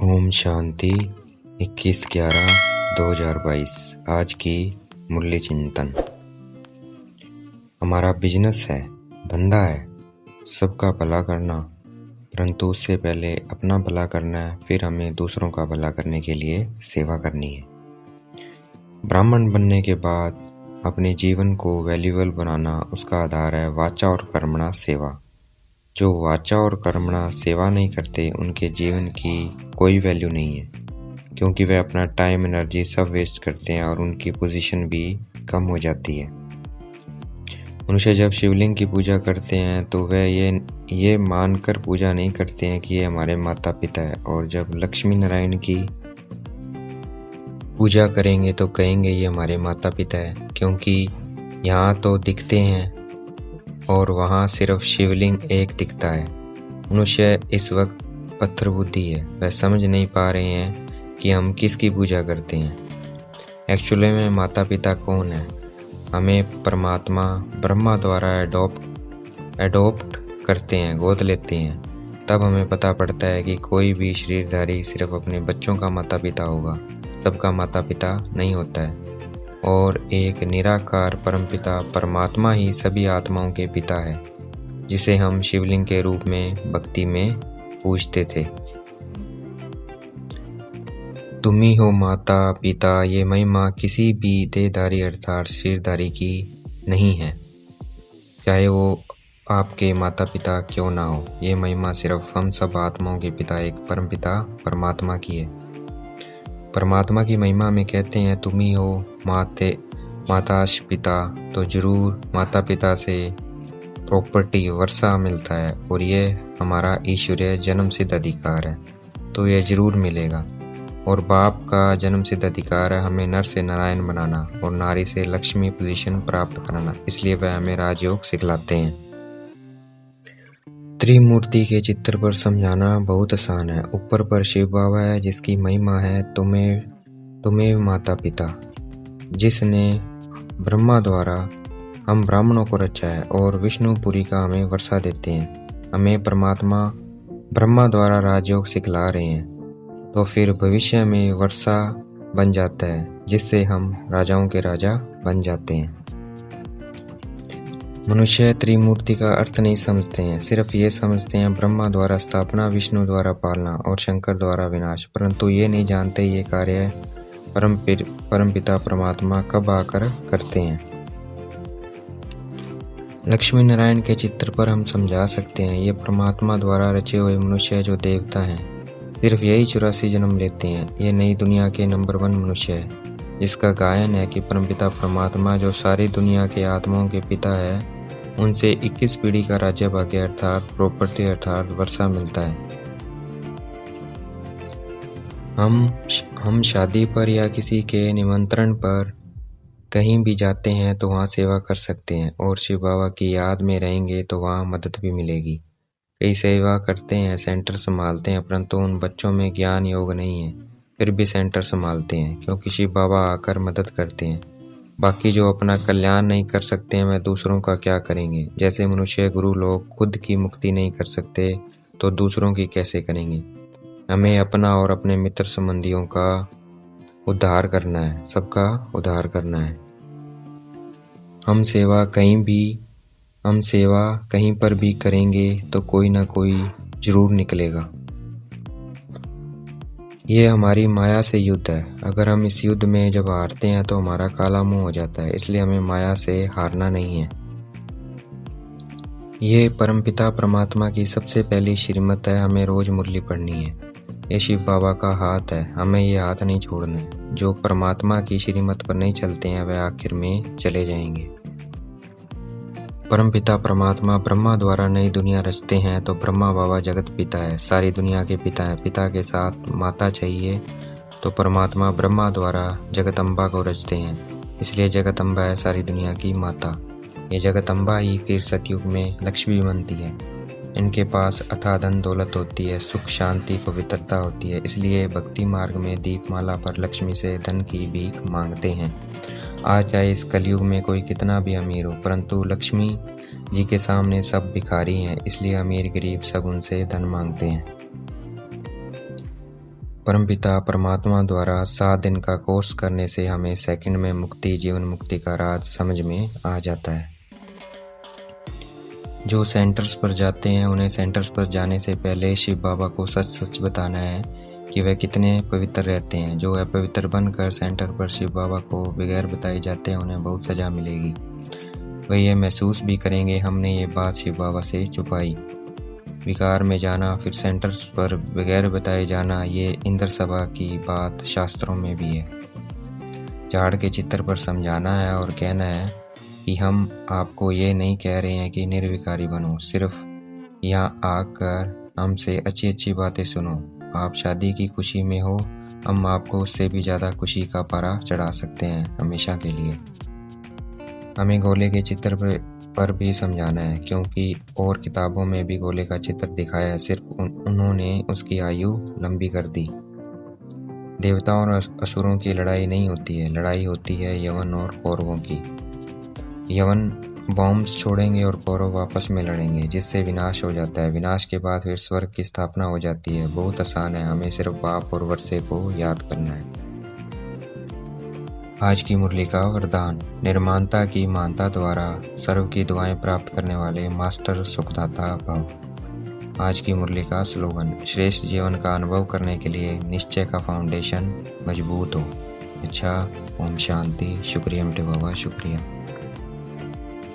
ओम शांति 21/11/2022। आज की मूल्य चिंतन। हमारा बिजनेस है, धंधा है, सबका भला करना, परंतु उससे पहले अपना भला करना है, फिर हमें दूसरों का भला करने के लिए सेवा करनी है। ब्राह्मण बनने के बाद अपने जीवन को वैल्यूएबल बनाना, उसका आधार है वाचा और कर्मणा सेवा। जो वाचा और कर्मणा सेवा नहीं करते, उनके जीवन की कोई वैल्यू नहीं है, क्योंकि वे अपना टाइम एनर्जी सब वेस्ट करते हैं और उनकी पोजीशन भी कम हो जाती है। मनुष्य जब शिवलिंग की पूजा करते हैं तो वे ये मानकर पूजा नहीं करते हैं कि ये हमारे माता पिता है, और जब लक्ष्मी नारायण की पूजा करेंगे तो कहेंगे ये हमारे माता पिता है, क्योंकि यहाँ तो दिखते हैं और वहाँ सिर्फ शिवलिंग एक दिखता है। मनुष्य इस वक्त पत्थर बुद्धि है, वह समझ नहीं पा रहे हैं कि हम किसकी पूजा करते हैं। एक्चुअली में माता पिता कौन है? हमें परमात्मा ब्रह्मा द्वारा एडोप्ट करते हैं, गोद लेते हैं। तब हमें पता पड़ता है कि कोई भी शरीरधारी सिर्फ अपने बच्चों का माता पिता होगा, सबका माता पिता नहीं होता है। और एक निराकार परमपिता परमात्मा ही सभी आत्माओं के पिता है, जिसे हम शिवलिंग के रूप में भक्ति में पूजते थे। तुम ही हो माता पिता, ये महिमा किसी भी देहधारी अर्थात शरीरधारी की नहीं है, चाहे वो आपके माता पिता क्यों ना हो। ये महिमा सिर्फ हम सब आत्माओं के पिता एक परमपिता परमात्मा की है। परमात्मा की महिमा में कहते हैं तुम ही हो माताश पिता, तो जरूर माता पिता से प्रॉपर्टी वर्षा मिलता है, और ये हमारा ईश्वरीय जन्म सिद्ध अधिकार है, तो यह जरूर मिलेगा। और बाप का जन्म सिद्ध अधिकार है हमें नर से नारायण बनाना और नारी से लक्ष्मी पोजीशन प्राप्त कराना, इसलिए वह हमें राजयोग सिखलाते हैं। त्रिमूर्ति के चित्र पर समझाना बहुत आसान है। ऊपर पर शिव बाबा है, जिसकी महिमा है तुम्हें माता पिता, जिसने ब्रह्मा द्वारा हम ब्राह्मणों को रचा है, और विष्णुपुरी का हमें वर्षा देते हैं। हमें परमात्मा ब्रह्मा द्वारा राजयोग सिखला रहे हैं, तो फिर भविष्य में वर्षा बन जाता है, जिससे हम राजाओं के राजा बन जाते हैं। मनुष्य त्रिमूर्ति का अर्थ नहीं समझते हैं, सिर्फ ये समझते हैं ब्रह्मा द्वारा स्थापना, विष्णु द्वारा पालना और शंकर द्वारा विनाश, परंतु ये नहीं जानते ये कार्य परमपिता परमात्मा कब आकर करते हैं। लक्ष्मी नारायण के चित्र पर हम समझा सकते हैं, ये परमात्मा द्वारा रचे हुए मनुष्य जो देवता हैं, सिर्फ यही 84 जन्म लेते हैं। ये नई दुनिया के नंबर 1 मनुष्य है, जिसका गायन है कि परमपिता परमात्मा जो सारी दुनिया के आत्माओं के पिता है, उनसे 21 पीढ़ी का राज्य भाग्य अर्थात प्रॉपर्टी अर्थात वर्षा मिलता है। हम शादी पर या किसी के निमंत्रण पर कहीं भी जाते हैं तो वहाँ सेवा कर सकते हैं, और शिव बाबा की याद में रहेंगे तो वहाँ मदद भी मिलेगी। कई सेवा करते हैं, सेंटर संभालते हैं, परंतु उन बच्चों में ज्ञान योग नहीं है, फिर भी सेंटर संभालते हैं, क्योंकि शिव बाबा आकर मदद करते हैं। बाकी जो अपना कल्याण नहीं कर सकते हैं, वह दूसरों का क्या करेंगे। जैसे मनुष्य गुरु लोग खुद की मुक्ति नहीं कर सकते, तो दूसरों की कैसे करेंगे। हमें अपना और अपने मित्र संबंधियों का उद्धार करना है, सबका उद्धार करना है। हम सेवा कहीं पर भी करेंगे तो कोई ना कोई जरूर निकलेगा। ये हमारी माया से युद्ध है। अगर हम इस युद्ध में जब हारते हैं तो हमारा काला मुंह हो जाता है, इसलिए हमें माया से हारना नहीं है। ये परमपिता परमात्मा की सबसे पहली श्रीमत है, हमें रोज मुरली पढ़नी है। ये शिव बाबा का हाथ है, हमें ये हाथ नहीं छोड़ना है। जो परमात्मा की श्रीमत पर नहीं चलते हैं, वह आखिर में चले जाएंगे। परमपिता परमात्मा ब्रह्मा द्वारा नई दुनिया रचते हैं, तो ब्रह्मा बाबा जगत पिता है, सारी दुनिया के पिता है। पिता के साथ माता चाहिए, तो परमात्मा ब्रह्मा द्वारा जगदम्बा को रचते हैं, इसलिए जगदम्बा है सारी दुनिया की माता। ये जगदम्बा ही फिर सतयुग में लक्ष्मी बनती है। इनके पास अथाह धन दौलत होती है, सुख शांति पवित्रता होती है, इसलिए भक्ति मार्ग में दीपमाला पर लक्ष्मी से धन की भीख मांगते हैं। आज चाहे इस कलयुग में कोई कितना भी अमीर हो, परंतु लक्ष्मी जी के सामने सब भिखारी हैं, इसलिए अमीर गरीब सब उनसे धन मांगते हैं। परमपिता परमात्मा द्वारा 7 दिन का कोर्स करने से हमें सेकंड में मुक्ति, जीवन मुक्ति का राज समझ में आ जाता है। जो सेंटर्स पर जाते हैं उन्हें सेंटर्स पर जाने से पहले शिव बाबा को सच सच बताना है कि वह कितने पवित्र रहते हैं। जो अपवित्र बनकर सेंटर पर शिव बाबा को बगैर बताए जाते हैं उन्हें बहुत सजा मिलेगी। वह ये महसूस भी करेंगे हमने ये बात शिव बाबा से छुपाई। विकार में जाना, फिर सेंटर्स पर बगैर बताए जाना, ये इंद्र सभा की बात शास्त्रों में भी है। झाड़ के चित्र पर समझाना है और कहना है कि हम आपको ये नहीं कह रहे हैं कि निर्विकारी बनो, सिर्फ यहाँ आकर हमसे अच्छी अच्छी बातें सुनो। आप शादी की खुशी में हो, हम आपको उससे भी ज़्यादा खुशी का पारा चढ़ा सकते हैं हमेशा के लिए। हमें गोले के चित्र पर भी समझाना है, क्योंकि और किताबों में भी गोले का चित्र दिखाया है, सिर्फ उन्होंने उसकी आयु लंबी कर दी। देवताओं और असुरों की लड़ाई नहीं होती है, लड़ाई होती है यवन और कौरवों की। यवन बॉम्ब्स छोड़ेंगे और कौरव आपस में लड़ेंगे, जिससे विनाश हो जाता है। विनाश के बाद फिर स्वर्ग की स्थापना हो जाती है। बहुत आसान है, हमें सिर्फ पाप और वर्षे को याद करना है। आज की मुरली का वरदान, निर्माणता की मानता द्वारा सर्व की दुआएं प्राप्त करने वाले मास्टर सुखदाता भव। आज की मुरली का स्लोगन, श्रेष्ठ जीवन का अनुभव करने के लिए निश्चय का फाउंडेशन मजबूत हो। अच्छा, ओम शांति। शुक्रिया मिटे बाबा, शुक्रिया।